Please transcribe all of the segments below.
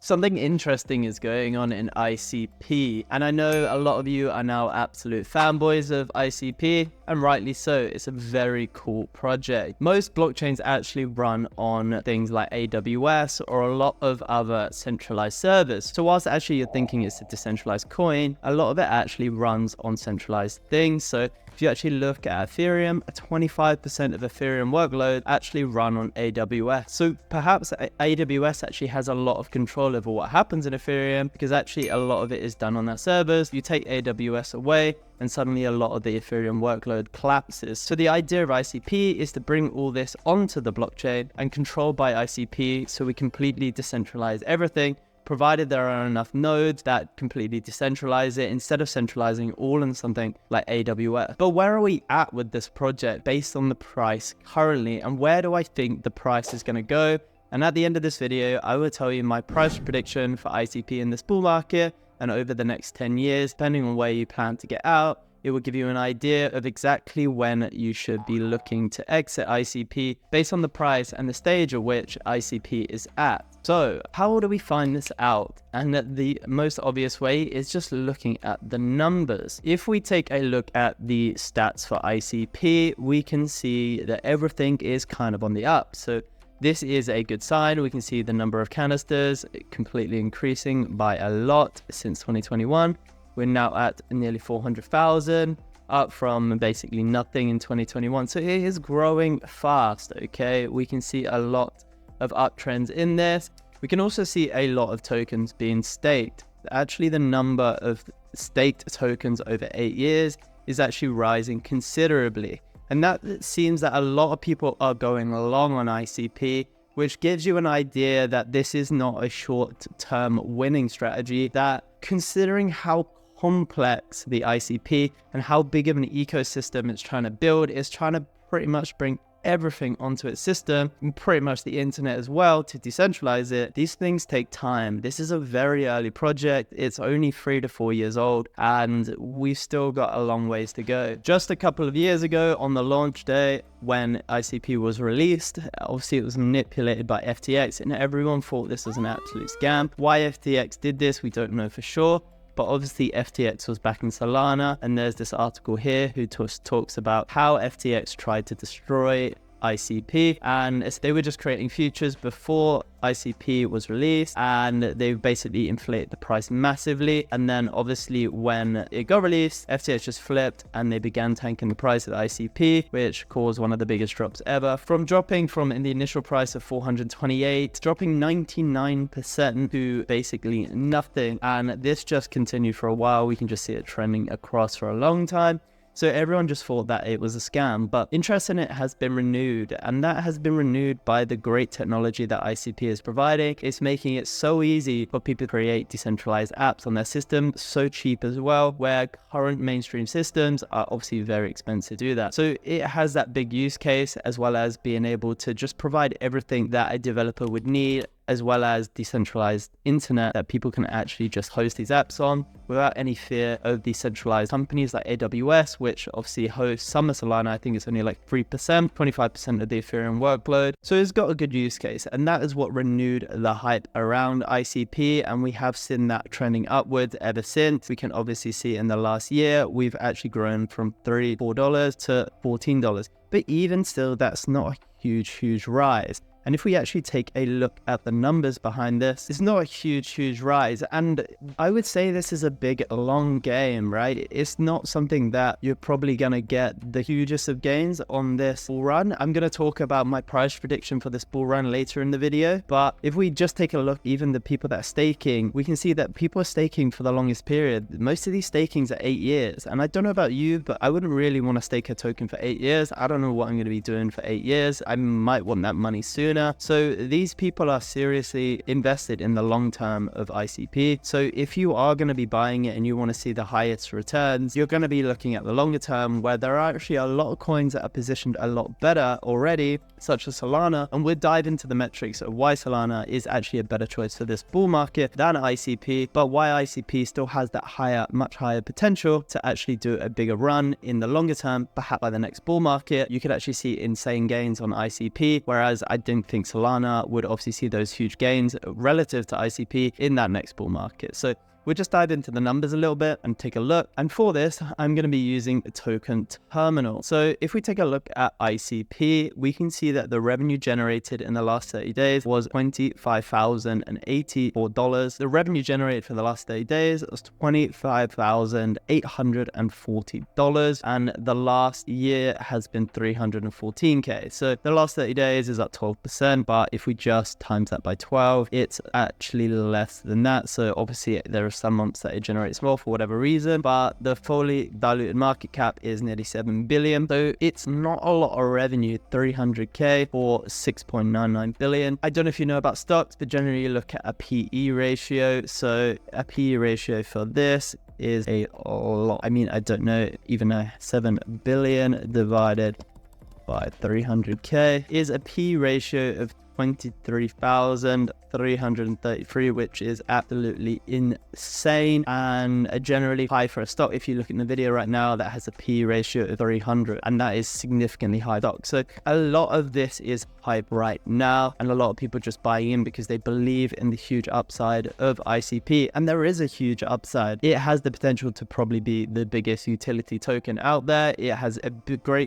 Something interesting is going on in ICP, and I know a lot of you are now absolute fanboys of ICP, and rightly so. It's a very cool project. Most blockchains actually run on things like AWS or a lot of other centralized servers. So whilst actually you're thinking it's a decentralized coin, a lot of it actually runs on centralized things. So if you actually look at Ethereum, 25% of Ethereum workload actually run on AWS. So perhaps AWS actually has a lot of control over what happens in Ethereum, because actually a lot of it is done on their servers. You take AWS away, and suddenly a lot of the Ethereum workload collapses. So the idea of ICP is to bring all this onto the blockchain and controlled by ICP, so we completely decentralize everything, provided there are enough nodes that completely decentralize it instead of centralizing all in something like AWS. But where are we at with this project based on the price currently, and where do I think the price is going to go? And at the end of this video, I will tell you my price prediction for ICP in this bull market and over the next 10 years, depending on where you plan to get out. It will give you an idea of exactly when you should be looking to exit ICP based on the price and the stage at which ICP is at. So how do we find this out? And the most obvious way is just looking at the numbers. If we take a look at the stats for ICP, we can see that everything is kind of on the up. So this is a good sign. We can see the number of canisters completely increasing by a lot since 2021. We're now at nearly 400,000, up from basically nothing in 2021. So it is growing fast, okay? We can see a lot of uptrends in this. We can also see a lot of tokens being staked. Actually, the number of staked tokens over 8 years is actually rising considerably. And that seems that a lot of people are going long on ICP, which gives you an idea that this is not a short-term winning strategy, that considering how complex the ICP and how big of an ecosystem it's trying to build, it's trying to pretty much bring everything onto its system, and pretty much the internet as well, to decentralize it. These things take time. This is a very early project. It's only 3 to 4 years old, and we've still got a long ways to go. Just a couple of years ago on the launch day, when ICP was released, obviously it was manipulated by FTX, and everyone thought this was an absolute scam. Why FTX did this, we don't know for sure. But obviously FTX was back in Solana, and there's this article here who talks about how FTX tried to destroy ICP, and they were just creating futures before ICP was released, and they basically inflated the price massively. And then obviously when it got released, FTX just flipped and they began tanking the price of the ICP, which caused one of the biggest drops ever, from dropping from in the initial price of 428, dropping 99% to basically nothing. And this just continued for a while. We can just see it trending across for a long time. So everyone just thought that it was a scam, but interest in it has been renewed, and that has been renewed by the great technology that ICP is providing. It's making it so easy for people to create decentralized apps on their system, so cheap as well, where current mainstream systems are obviously very expensive to do that. So it has that big use case, as well as being able to just provide everything that a developer would need, as well as decentralized internet that people can actually just host these apps on without any fear of decentralized companies like AWS, which obviously hosts some of Solana. I think it's only like 3%, 25% of the Ethereum workload. So it's got a good use case, and that is what renewed the hype around ICP, and we have seen that trending upwards ever since. We can obviously see in the last year, we've actually grown from $4 to $14. But even still, that's not a huge rise. And if we actually take a look at the numbers behind this, it's not a huge rise. And I would say this is a big, long game, right? It's not something that you're probably going to get the hugest of gains on this bull run. I'm going to talk about my price prediction for this bull run later in the video. But if we just take a look, even the people that are staking, we can see that people are staking for the longest period. Most of these stakings are 8 years. And I don't know about you, but I wouldn't really want to stake a token for 8 years. I don't know what I'm going to be doing for 8 years. I might want that money soon. So these people are seriously invested in the long term of ICP. So if you are going to be buying it and you want to see the highest returns, you're going to be looking at the longer term, where there are actually a lot of coins that are positioned a lot better already such as Solana, and we'll dive into the metrics of why Solana is actually a better choice for this bull market than ICP, but why ICP still has that much higher potential to actually do a bigger run in the longer term. Perhaps by the next bull market, you could actually see insane gains on ICP, whereas I didn't think Solana would obviously see those huge gains relative to ICP in that next bull market. So we'll just dive into the numbers a little bit and take a look. And for this, I'm going to be using a token terminal. So if we take a look at ICP, we can see that the revenue generated in the last 30 days was $25,084. The revenue generated for the last 30 days was $25,840. And the last year has been 314K. So the last 30 days is up 12%. But if we just times that by 12, it's actually less than that. So obviously there are some months that it generates more for whatever reason, but the fully diluted market cap is nearly 7 billion. So it's not a lot of revenue, 300K for 6.99 billion. I don't know if you know about stocks, but generally you look at a PE ratio. So a PE ratio for this is a lot. I mean, I don't know, even a 7 billion divided by 300K is a PE ratio of 23,333, which is absolutely insane and generally high for a stock. If you look in the video right now, that has a PE ratio of 300, and that is significantly high stock. So a lot of this is hype right now, and a lot of people just buying in because they believe in the huge upside of ICP, and there is a huge upside. It has the potential to probably be the biggest utility token out there. It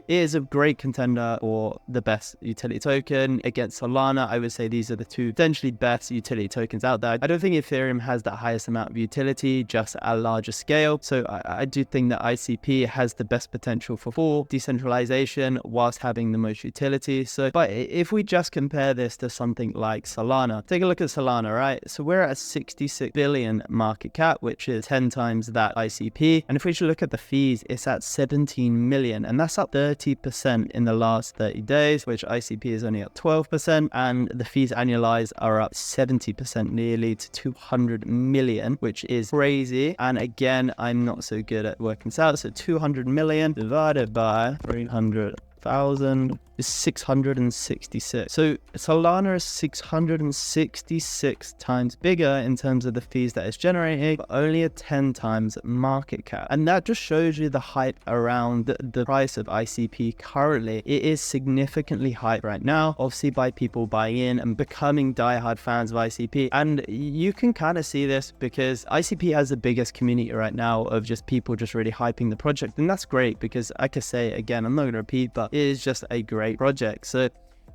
is a great contender for the best utility token against Solana. I would say these are the two potentially best utility tokens out there. I don't think Ethereum has the highest amount of utility, just at a larger scale. So I do think that ICP has the best potential for full decentralization whilst having the most utility. So, but if we just compare this to something like Solana, take a look at Solana, right? So we're at a 66 billion market cap, which is 10 times that ICP. And if we should look at the fees, it's at 17 million, and that's up 30% in the last 30 days, which ICP is only up 12%. And the fees annualized are up 70% nearly to 200 million, which is crazy. And again, I'm not so good at working this out. So 200 million divided by 300,000 is 666. So Solana is 666 times bigger in terms of the fees that it's generating, but only a 10 times market cap. And that just shows you the hype around the price of ICP currently. It is significantly hyped right now, obviously by people buying in and becoming diehard fans of ICP. And you can kind of see this because ICP has the biggest community right now of just people just really hyping the project. And that's great because I could say, again, I'm not going to repeat, but it is just a great project. So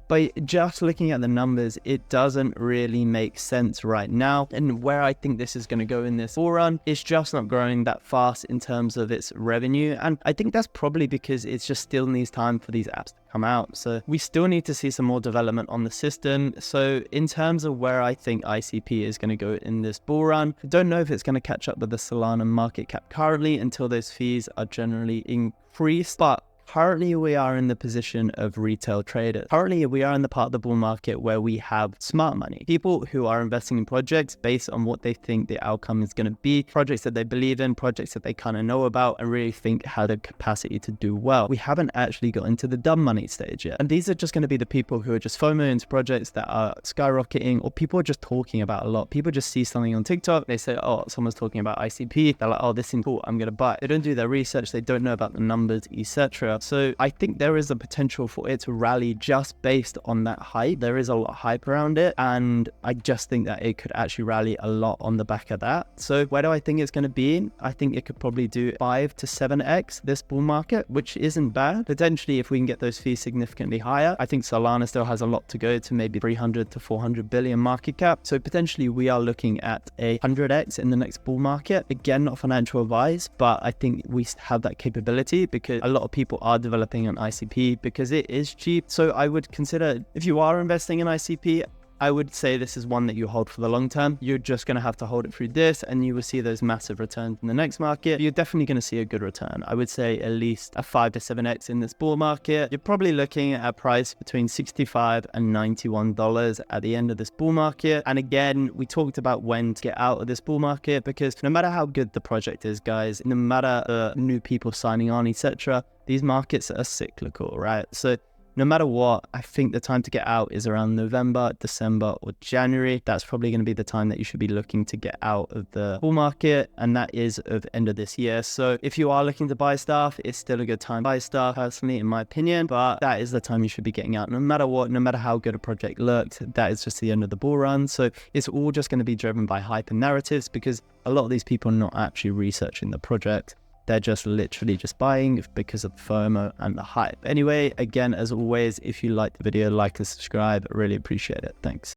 by just looking at the numbers, it doesn't really make sense right now. And where I think this is going to go in this bull run, it's just not growing that fast in terms of its revenue. And I think that's probably because it just still needs time for these apps to come out. So we still need to see some more development on the system. So in terms of where I think ICP is going to go in this bull run, I don't know if it's going to catch up with the Solana market cap currently until those fees are generally increased. But currently, we are in the position of retail traders. Currently, we are in the part of the bull market where we have smart money. People who are investing in projects based on what they think the outcome is going to be, projects that they believe in, projects that they kind of know about and really think have the capacity to do well. We haven't actually got into the dumb money stage yet. And these are just going to be the people who are just FOMO into projects that are skyrocketing, or people are just talking about a lot. People just see something on TikTok, they say, oh, someone's talking about ICP. They're like, oh, this seems cool, I'm going to buy it. They don't do their research, they don't know about the numbers, etc. So I think there is a potential for it to rally just based on that hype. There is a lot of hype around it, and I just think that it could actually rally a lot on the back of that. So where do I think it's going to be? I think it could probably do 5 to 7x this bull market, which isn't bad. Potentially, if we can get those fees significantly higher, I think Solana still has a lot to go to maybe 300 to 400 billion market cap. So potentially we are looking at a 100x in the next bull market. Again, not financial advice, but I think we have that capability because a lot of people are developing on ICP because it is cheap. So I would consider, if you are investing in ICP, I would say this is one that you hold for the long term. You're just going to have to hold it through this and you will see those massive returns in the next market. You're definitely going to see a good return. I would say at least a 5 to 7x in this bull market. You're probably looking at a price between $65 and $91 at the end of this bull market. And again, we talked about when to get out of this bull market because no matter how good the project is, guys, no matter new people signing on, etc., these markets are cyclical, right? So no matter what, I think the time to get out is around November, December, or January. That's probably going to be the time that you should be looking to get out of the bull market, and that is of end of this year. So if you are looking to buy stuff, it's still a good time to buy stuff, personally, in my opinion, but that is the time you should be getting out no matter what, no matter how good a project looked. That is just the end of the bull run. So it's all just going to be driven by hype and narratives, because a lot of these people are not actually researching the project. They're just literally just buying because of FOMO and the hype. Anyway, again, as always, if you like the video, like and subscribe. I really appreciate it. Thanks.